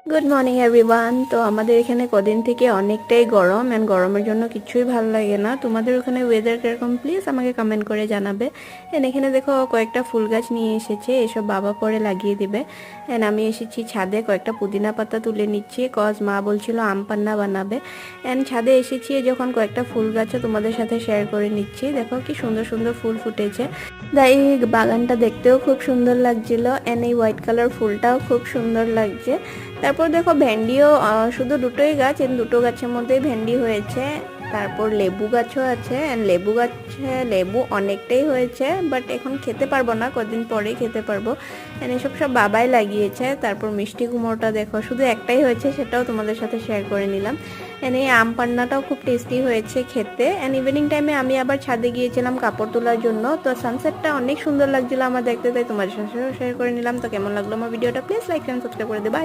Good morning everyone. তো আমাদের এখানে কদিন থেকে অনেকটাই গরম অ্যান্ড গরমের জন্য কিছুই ভালো লাগে না। তোমাদের ওখানে ওয়েদার কিরকম প্লিজ আমাকে কমেন্ট করে জানাবে। অ্যান্ড এখানে দেখো কয়েকটা ফুল গাছ নিয়ে এসেছে, এসব বাবা পরে লাগিয়ে দিবে। অ্যান্ড আমি এসেছি ছাদে, কয়েকটা পুদিনা পাতা তুলে নিচ্ছি কজ মা বলছিল আম পান্না বানাবে। অ্যান্ড ছাদে এসেছি যখন কয়েকটা ফুল গাছও তোমাদের সাথে শেয়ার করে নিচ্ছি। দেখো কি সুন্দর সুন্দর ফুল ফুটেছে। এই বাগানটা দেখতেও খুব সুন্দর লাগছিল অ্যান্ড এই হোয়াইট কালার ফুলটাও খুব সুন্দর লাগছে। তারপর দেখো ভেন্ডিও শুধু দুটোই গাছ, দুটো গাছের মধ্যেই ভেন্ডি হয়েছে। তারপর লেবু গাছও আছে, লেবু গাছে লেবু অনেকটাই হয়েছে, বাট এখন খেতে পারবো না, কদিন পরেই খেতে পারবো। এসব সব বাবাই লাগিয়েছে। তারপর মিষ্টি কুমড়োটা দেখো শুধু একটাই হয়েছে, সেটাও তোমাদের সাথে শেয়ার করে নিলাম। এই আম পান্নাটাও খুব টেস্টি হয়েছে খেতে। ইভিনিং টাইমে আমি আবার ছাদে গিয়েছিলাম কাপড় তোলার জন্য। তো সানসেটটা অনেক সুন্দর লাগছিল আমার দেখতে, তাই তোমাদের সাথে শেয়ার করে নিলাম। তো কেমন লাগলো আমার ভিডিওটা প্লিজ লাইক এন্ড সাবস্ক্রাইব করে দেবা।